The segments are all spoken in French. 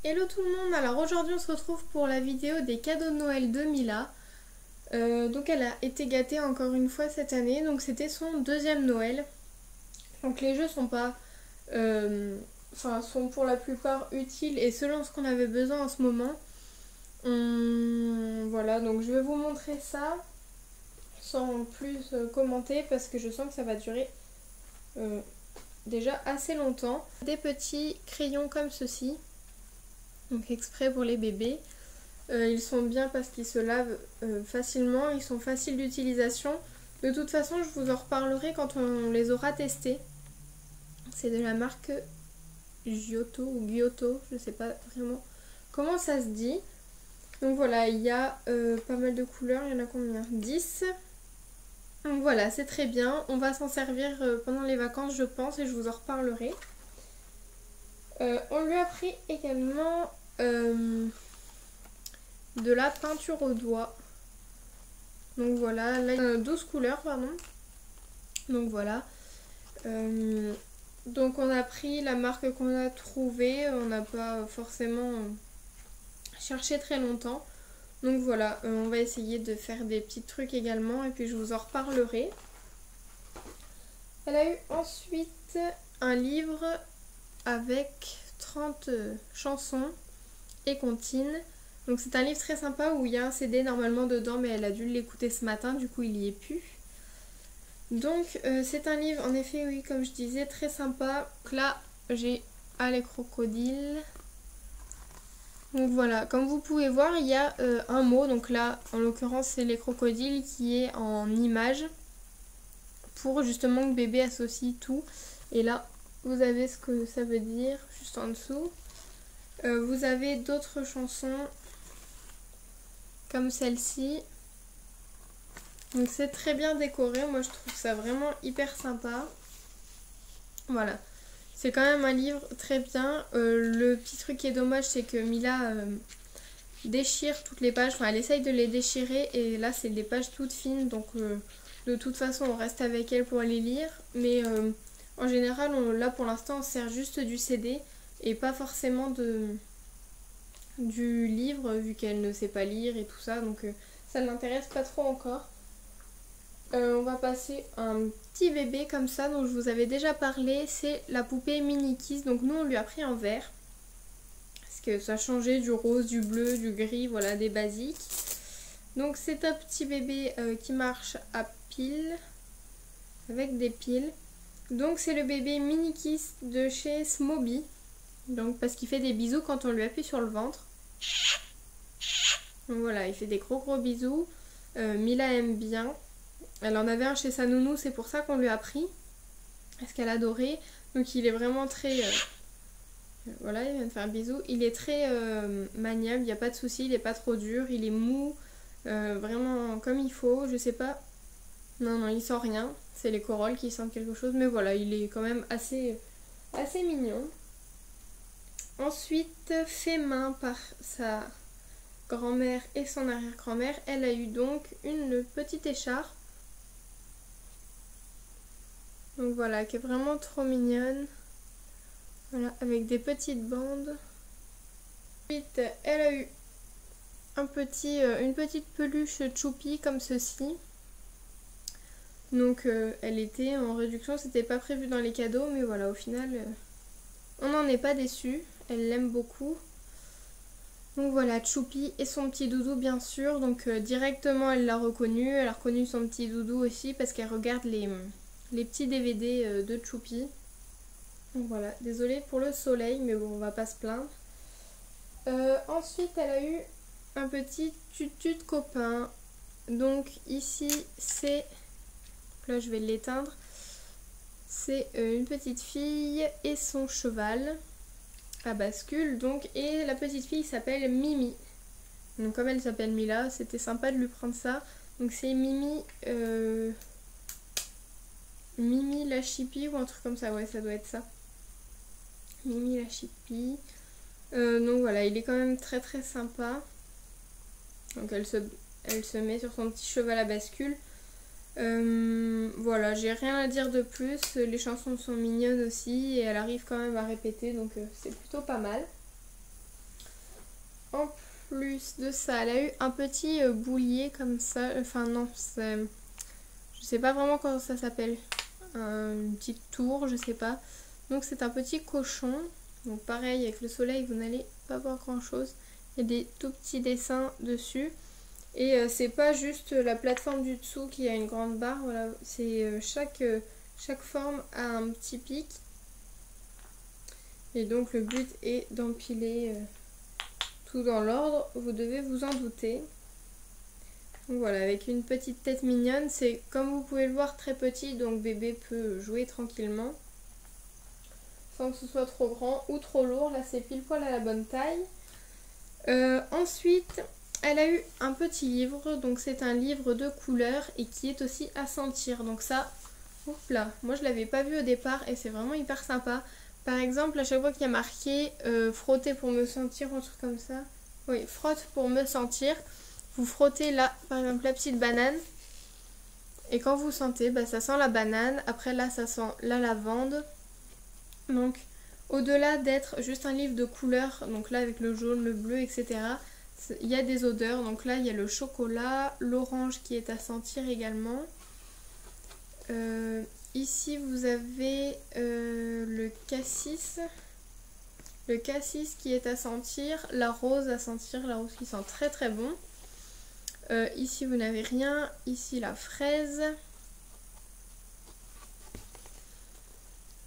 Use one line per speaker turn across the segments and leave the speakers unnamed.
Hello tout le monde, alors aujourd'hui on se retrouve pour la vidéo des cadeaux de Noël de Mila. Donc elle a été gâtée encore une fois cette année, donc c'était son deuxième Noël. Donc les jeux sont pas... sont pour la plupart utiles et selon ce qu'on avait besoin en ce moment. Voilà, donc je vais vous montrer ça sans plus commenter parce que je sens que ça va durer déjà assez longtemps. Des petits crayons comme ceci. Donc exprès pour les bébés. Ils sont bien parce qu'ils se lavent facilement, ils sont faciles d'utilisation. De toute façon, je vous en reparlerai quand on les aura testés. C'est de la marque Giotto ou Giotto, je sais pas vraiment comment ça se dit. Donc voilà, il y a pas mal de couleurs, il y en a combien? 10. Donc voilà, c'est très bien. On va s'en servir pendant les vacances, je pense, et je vous en reparlerai. On lui a pris également... de la peinture au doigt. Donc voilà, là 12 couleurs pardon. Donc voilà. Donc on a pris la marque qu'on a trouvée, on n'a pas forcément cherché très longtemps. Donc voilà, on va essayer de faire des petits trucs également et puis je vous en reparlerai. Elle a eu ensuite un livre avec 30 chansons et comptines. Donc c'est un livre très sympa où il y a un CD normalement dedans, mais elle a dû l'écouter ce matin, du coup il y est plus. Donc c'est un livre en effet, oui, comme je disais, très sympa. Donc là j'ai les crocodiles. Donc voilà, comme vous pouvez voir, il y a un mot, donc là en l'occurrence c'est les crocodiles qui est en image pour justement que bébé associe tout. Et là vous avez ce que ça veut dire juste en dessous. Vous avez d'autres chansons comme celle-ci. Donc c'est très bien décoré, moi je trouve ça vraiment hyper sympa. Voilà, c'est quand même un livre très bien. Le petit truc qui est dommage, c'est que Mila déchire toutes les pages, enfin elle essaye de les déchirer et là c'est des pages toutes fines, donc de toute façon on reste avec elle pour les lire. Mais en général, là pour l'instant on sert juste du CD et pas forcément du livre vu qu'elle ne sait pas lire et tout ça, donc ça ne l'intéresse pas trop encore. On va passer à un petit bébé comme ça dont je vous avais déjà parlé, c'est la poupée Mini Kiss. Donc nous on lui a pris en vert parce que ça changeait du rose, du bleu, du gris, voilà, des basiques. Donc c'est un petit bébé qui marche à piles, avec des piles. Donc c'est le bébé Mini Kiss de chez Smoby, donc parce qu'il fait des bisous quand on lui appuie sur le ventre. Donc voilà, il fait des gros bisous. Mila aime bien. Elle en avait un chez sa nounou, c'est pour ça qu'on lui a pris. Parce qu'elle adorait. Donc il est vraiment très... voilà, il vient de faire un bisou. Il est très maniable, il n'y a pas de souci, il n'est pas trop dur. Il est mou, vraiment comme il faut. Je sais pas. Non, il sent rien. C'est les corolles qui sentent quelque chose. Mais voilà, il est quand même assez mignon. Ensuite, fait main par sa grand-mère et son arrière-grand-mère, elle a eu donc une petite écharpe. Donc voilà, qui est vraiment trop mignonne. Voilà, avec des petites bandes. Ensuite, elle a eu une petite peluche Choupi comme ceci. Donc elle était en réduction, c'était pas prévu dans les cadeaux, mais voilà, au final, on n'en est pas déçu. Elle l'aime beaucoup. Donc voilà, Choupi et son petit doudou bien sûr. Donc directement elle l'a reconnu. Elle a reconnu son petit doudou aussi parce qu'elle regarde les petits DVD de Choupi. Donc voilà, désolée pour le soleil, mais bon, on va pas se plaindre. Ensuite, elle a eu un petit tutu de copain. Donc ici, c'est... Là, je vais l'éteindre. C'est une petite fille et son cheval à bascule. Donc, et la petite fille s'appelle Mimi. Donc comme elle s'appelle Mila, c'était sympa de lui prendre ça. Donc c'est Mimi... Mimi la Chippy ou un truc comme ça, ouais, ça doit être ça. Mimi la Chippy. Donc voilà, il est quand même très sympa. Donc elle se met sur son petit cheval à bascule. Voilà, j'ai rien à dire de plus. Les chansons sont mignonnes aussi et elle arrive quand même à répéter, donc c'est plutôt pas mal. en plus de ça, elle a eu un petit boulier comme ça. Enfin non, je sais pas vraiment comment ça s'appelle. Une petite tour, je sais pas. Donc c'est un petit cochon. Donc pareil, avec le soleil, vous n'allez pas voir grand chose. Il y a des tout petits dessins dessus. Et c'est pas juste la plateforme du dessous qui a une grande barre. Voilà, c'est chaque forme a un petit pic. Et donc le but est d'empiler tout dans l'ordre. Vous devez vous en douter. Donc voilà, avec une petite tête mignonne. C'est comme vous pouvez le voir très petit, donc bébé peut jouer tranquillement. Sans que ce soit trop grand ou trop lourd. Là c'est pile poil à la bonne taille. Ensuite, elle a eu un petit livre. Donc c'est un livre de couleurs et qui est aussi à sentir. Donc ça, ouf là, moi je l'avais pas vu au départ et c'est vraiment hyper sympa. Par exemple, à chaque fois qu'il y a marqué frotter pour me sentir, un truc comme ça. Oui, frotte pour me sentir. Vous frottez là, par exemple, la petite banane. Et quand vous sentez, bah, ça sent la banane. Après là, ça sent la lavande. Donc, au-delà d'être juste un livre de couleurs, donc là avec le jaune, le bleu, etc., il y a des odeurs. Donc là, il y a le chocolat, l'orange qui est à sentir également. Ici, vous avez le cassis. Le cassis qui est à sentir, la rose à sentir, la rose qui sent très très bon. Ici vous n'avez rien, ici la fraise.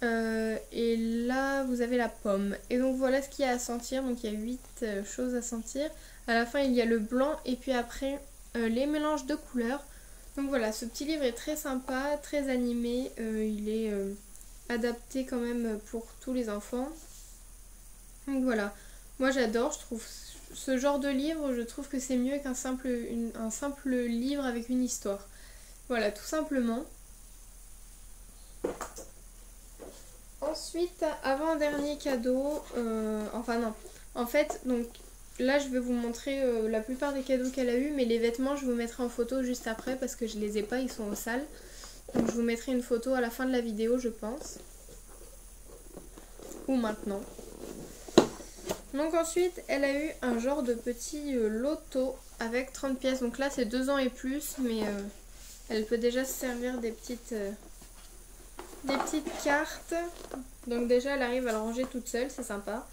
Et là vous avez la pomme. Et donc voilà ce qu'il y a à sentir, donc il y a 8 choses à sentir. À la fin il y a le blanc et puis après les mélanges de couleurs. Donc voilà, ce petit livre est très sympa, très animé, il est adapté quand même pour tous les enfants. Donc voilà, moi j'adore, je trouve ce genre de livre, je trouve que c'est mieux qu'un simple livre avec une histoire. Voilà, tout simplement. Ensuite, avant-dernier cadeau, enfin non, en fait, donc là je vais vous montrer la plupart des cadeaux qu'elle a eu, mais les vêtements je vous mettrai en photo juste après parce que je les ai pas, ils sont au sale. Donc je vous mettrai une photo à la fin de la vidéo, je pense. Ou maintenant. Donc ensuite, elle a eu un genre de petit loto avec 30 pièces. Donc là, c'est 2 ans et plus, mais elle peut déjà se servir des petites cartes. Donc déjà, elle arrive à le ranger toute seule, c'est sympa.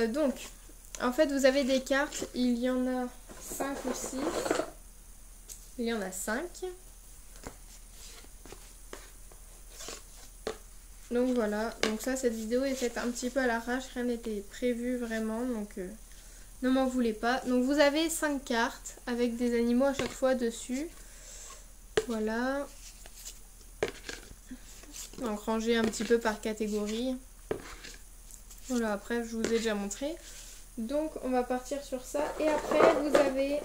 Donc, en fait, vous avez des cartes. Il y en a 5 ou 6. Il y en a 5. Donc voilà, donc ça, cette vidéo est faite un petit peu à l'arrache, rien n'était prévu vraiment, donc ne m'en voulez pas. Donc vous avez 5 cartes avec des animaux à chaque fois dessus. Voilà. Donc rangé un petit peu par catégorie. Voilà, après je vous ai déjà montré. Donc on va partir sur ça. Et après vous avez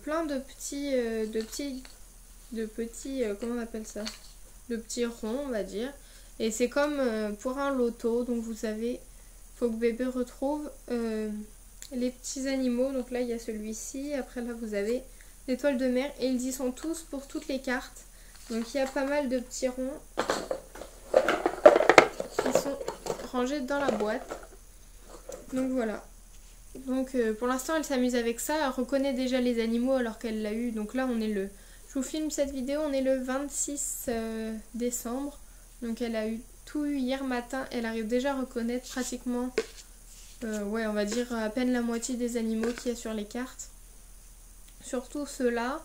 plein de petits, comment on appelle ça? De petits ronds, on va dire. Et c'est comme pour un loto. Donc vous savez, faut que bébé retrouve les petits animaux. Donc là il y a celui-ci. Après là vous avez l'étoile de mer. Et ils y sont tous pour toutes les cartes. Donc il y a pas mal de petits ronds qui sont rangés dans la boîte. Donc voilà. Donc pour l'instant elle s'amuse avec ça. Elle reconnaît déjà les animaux alors qu'elle l'a eu. Donc là on est le... Je vous filme cette vidéo, on est le 26 décembre. Donc elle a tout eu hier matin. Elle arrive déjà à reconnaître pratiquement, ouais, on va dire à peine la moitié des animaux qu'il y a sur les cartes. Surtout ceux-là.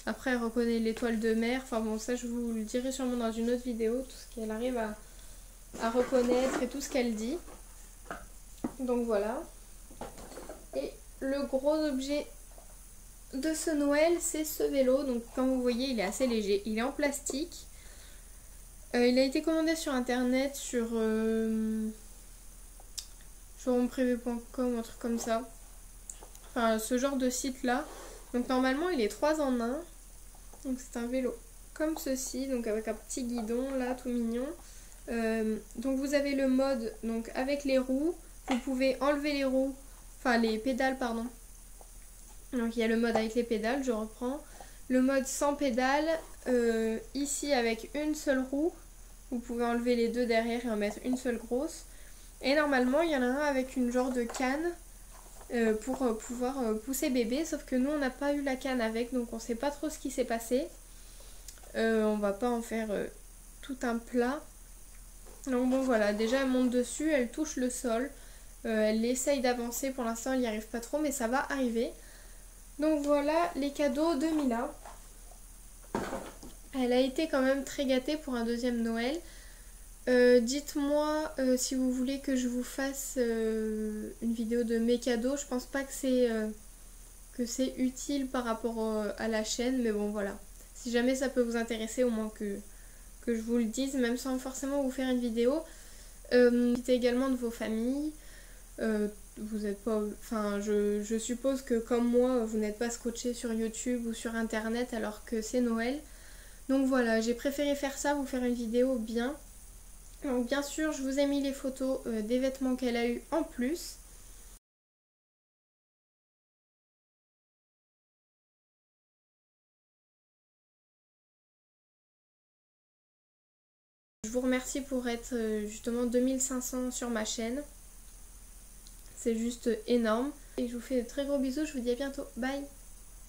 Après elle reconnaît l'étoile de mer. Enfin bon, ça je vous le dirai sûrement dans une autre vidéo. Tout ce qu'elle arrive à reconnaître et tout ce qu'elle dit. Donc voilà. Et le gros objet de ce Noël, c'est ce vélo. Donc comme vous voyez, il est assez léger. Il est en plastique. Il a été commandé sur internet, sur showroomprivé.com, un truc comme ça. Enfin, ce genre de site là. Donc normalement, il est 3 en 1. Donc c'est un vélo comme ceci, donc avec un petit guidon là, tout mignon. Donc vous avez le mode donc avec les roues. Vous pouvez enlever les roues, enfin les pédales, pardon. Donc il y a le mode avec les pédales, je reprends. Le mode sans pédales, ici avec une seule roue. Vous pouvez enlever les deux derrière et en mettre une seule grosse. Et normalement il y en a un avec une genre de canne pour pouvoir pousser bébé, sauf que nous on n'a pas eu la canne avec, donc on sait pas trop ce qui s'est passé. On va pas en faire tout un plat. Donc bon voilà, déjà elle monte dessus, elle touche le sol, elle essaye d'avancer, pour l'instant elle n'y arrive pas trop mais ça va arriver. Donc voilà les cadeaux de Mila. Elle a été quand même très gâtée pour un deuxième Noël. Dites-moi si vous voulez que je vous fasse une vidéo de mes cadeaux. Je pense pas que c'est utile par rapport à la chaîne, mais bon voilà. Si jamais ça peut vous intéresser, au moins que je vous le dise, même sans forcément vous faire une vidéo. Dites également de vos familles. Vous êtes pas, enfin, je suppose que comme moi, vous n'êtes pas scotché sur YouTube ou sur Internet alors que c'est Noël. Donc voilà, j'ai préféré faire ça, vous faire une vidéo bien. Donc bien sûr, je vous ai mis les photos des vêtements qu'elle a eu en plus. Je vous remercie pour être justement 2500 sur ma chaîne. C'est juste énorme. Et je vous fais de très gros bisous, je vous dis à bientôt. Bye!